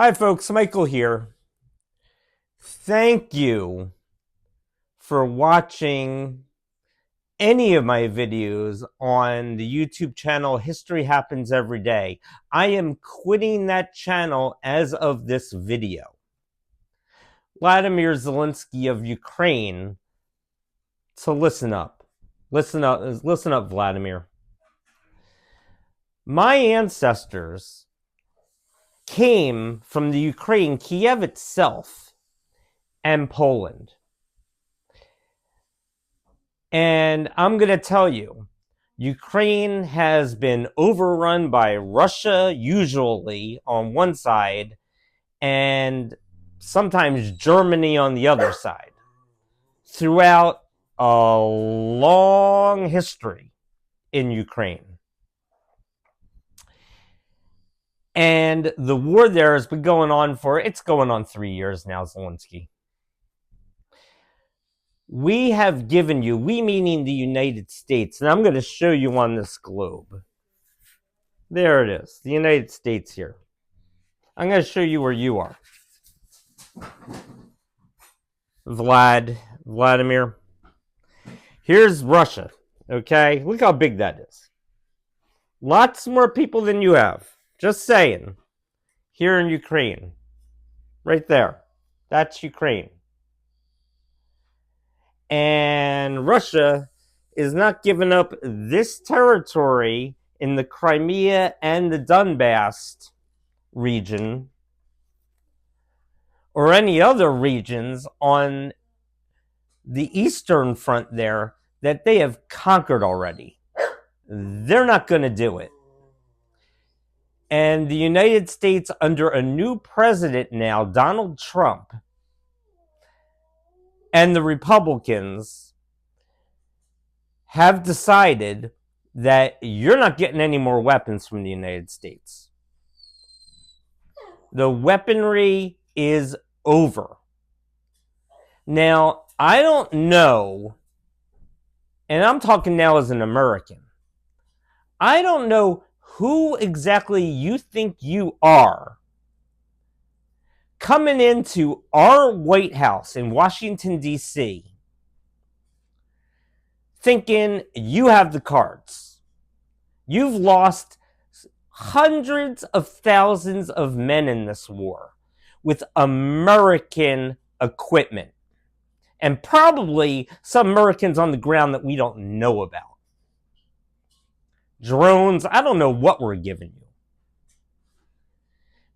Hi folks, Michael here. Thank you for watching any of my videos on the YouTube channel History Happens Every Day. I am quitting that channel as of this video. Vlodomir Zelenskyy of Ukraine, so listen up. Listen up, Vladimir. My ancestors came from the Ukraine, Kiev itself, and Poland. And I'm going to tell you, Ukraine has been overrun by Russia, usually on one side, and sometimes Germany on the other side, throughout a long history in Ukraine. And the war there has been going on it's going on 3 years now, Zelenskyy. We have given you, we meaning the United States, and I'm going to show you on this globe. There it is, the United States here. I'm going to show you where you are. Vladimir. Here's Russia, okay? Look how big that is. Lots more people than you have. Just saying. Here in Ukraine. Right there. That's Ukraine. And Russia is not giving up this territory in the Crimea and the Donbass region or any other regions on the eastern front there that they have conquered already. They're not going to do it. And the United States, under a new president now, Donald Trump, and the Republicans have decided that you're not getting any more weapons from the United States. The weaponry is over. Now, I don't know, and I'm talking now as an American, I don't know who exactly you think you are coming into our White House in Washington, D.C., thinking you have the cards. You've lost hundreds of thousands of men in this war with American equipment, and probably some Americans on the ground that we don't know about. Drones, I don't know what we're giving you.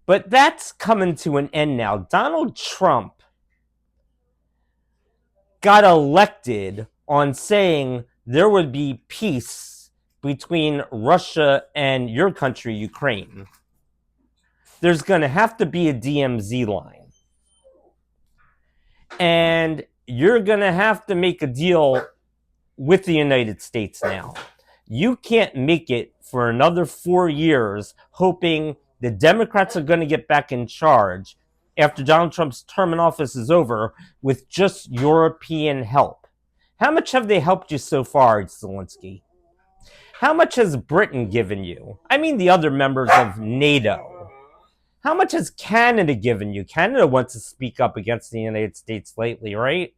But that's coming to an end now. Donald Trump got elected on saying there would be peace between Russia and your country, Ukraine. There's going to have to be a DMZ line. And you're going to have to make a deal with the United States now. You can't make it for another 4 years hoping the Democrats are going to get back in charge after Donald Trump's term in office is over with just European help. How much have they helped you so far, Zelenskyy? How much has Britain given you? I mean the other members of NATO. How much has Canada given you? Canada wants to speak up against the United States lately, right?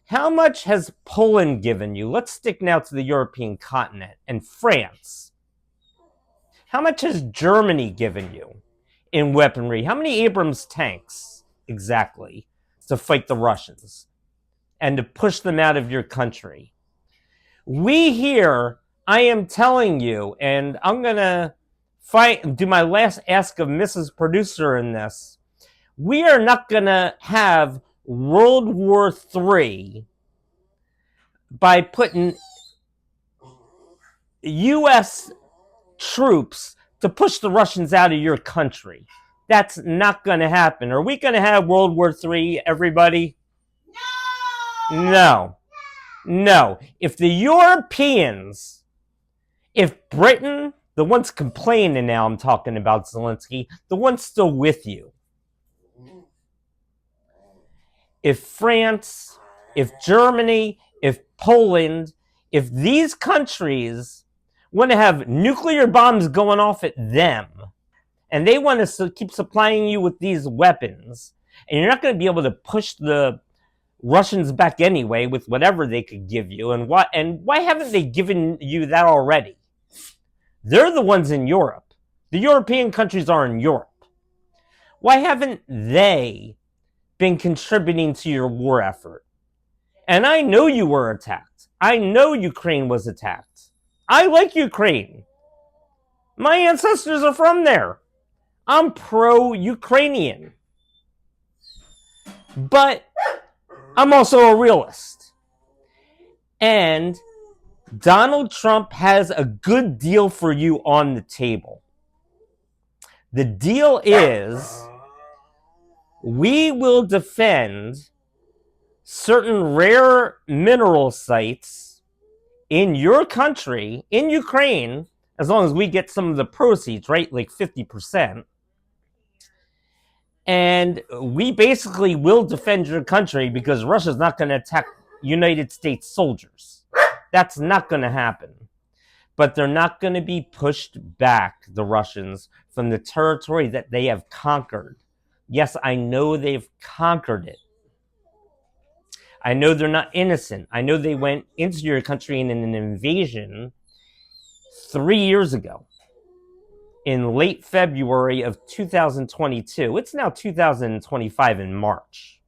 How much has Poland given you? Let's stick now to the European continent and France. How much has Germany given you in weaponry? How many Abrams tanks exactly to fight the Russians and to push them out of your country? We here, I am telling you, and I'm going to do my last ask of Mrs. Producer in this. We are not going to have World War III by putting U.S. troops to push the Russians out of your country. That's not going to happen. Are we going to have World War III, everybody? No. No. If the Europeans, if Britain, the ones complaining now, I'm talking about Zelenskyy, the ones still with you, if France, if Germany, if Poland, if these countries want to have nuclear bombs going off at them and they want to keep supplying you with these weapons, and you're not going to be able to push the Russians back anyway with whatever they could give you. And why haven't they given you that already? They're the ones in Europe. The European countries are in Europe. Why haven't they been contributing to your war effort? And I know you were attacked. I know Ukraine was attacked. I like Ukraine. My ancestors are from there. I'm pro-Ukrainian. But I'm also a realist. And Donald Trump has a good deal for you on the table. The deal is we will defend certain rare mineral sites in your country, in Ukraine, as long as we get some of the proceeds, right? Like 50%. And we basically will defend your country because Russia's not going to attack United States soldiers. That's not going to happen. But they're not going to be pushed back, the Russians, from the territory that they have conquered. Yes, I know they've conquered it. I know they're not innocent. I know they went into your country in an invasion 3 years ago, in late February of 2022. It's now 2025 in March.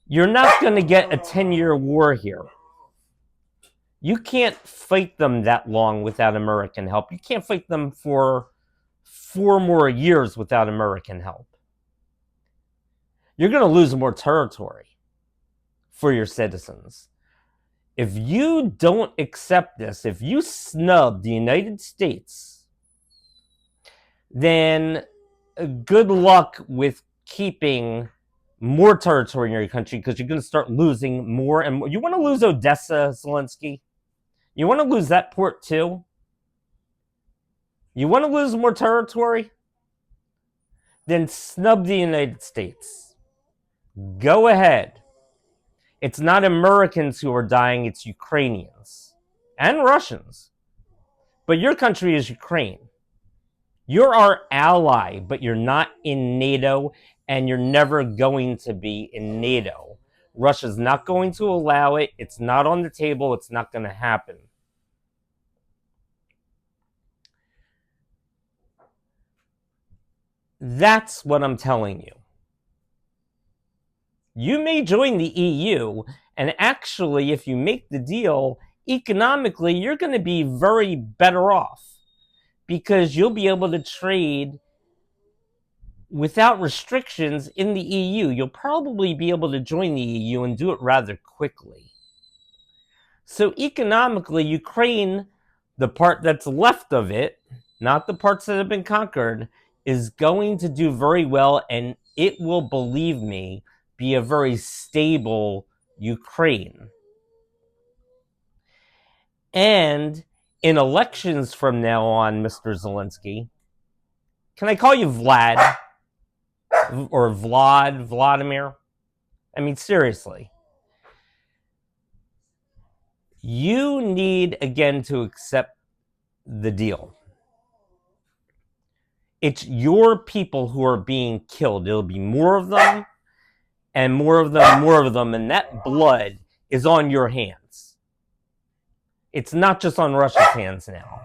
You're not going to get a 10-year war here. You can't fight them that long without American help. You can't fight them for 4 more years without American help. You're going to lose more territory for your citizens. If you don't accept this, if you snub the United States, then good luck with keeping more territory in your country, because you're going to start losing more and more. You want to lose Odessa, Zelenskyy? You want to lose that port too? You want to lose more territory? Then snub the United States. Go ahead. It's not Americans who are dying, it's Ukrainians and Russians. But your country is Ukraine. You're our ally, but you're not in NATO, and you're never going to be in NATO. Russia's not going to allow it. It's not on the table. It's not going to happen. That's what I'm telling you. You may join the EU, and actually, if you make the deal, economically, you're going to be very better off, because you'll be able to trade without restrictions in the EU. You'll probably be able to join the EU and do it rather quickly. So economically, Ukraine, the part that's left of it, not the parts that have been conquered, is going to do very well, and it will, believe me, be a very stable Ukraine. And in elections from now on, Mr. Zelenskyy, can I call you Vlad? Or Vladimir? I mean, seriously. You need, again, to accept the deal. It's your people who are being killed. There'll be more of them, and more of them, and that blood is on your hands. It's not just on Russia's hands now.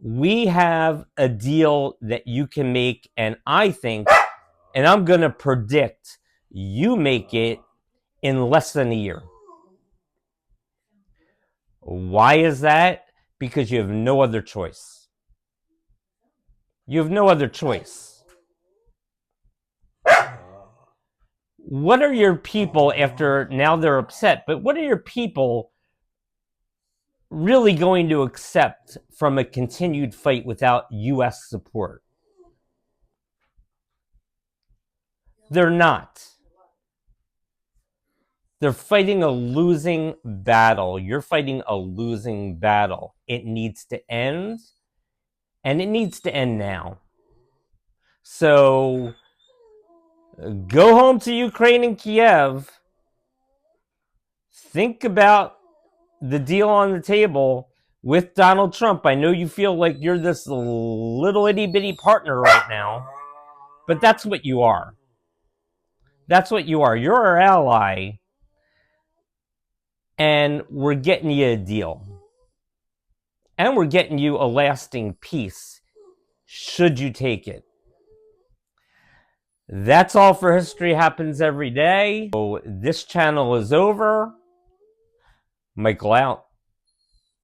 We have a deal that you can make, and I think, and I'm going to predict, you make it in less than a year. Why is that? Because you have no other choice. You have no other choice. What are your people, after now they're upset, but what are your people really going to accept from a continued fight without U.S. support? They're not. They're fighting a losing battle. You're fighting a losing battle. It needs to end, and it needs to end now. So go home to Ukraine and Kiev. Think about the deal on the table. with Donald Trump. I know you feel like you're this little itty bitty partner right now, but that's what you are. That's what you are. You're our ally, and we're getting you a deal. And we're getting you a lasting peace, should you take it. That's all for History Happens Every Day. So this channel is over. Michael out.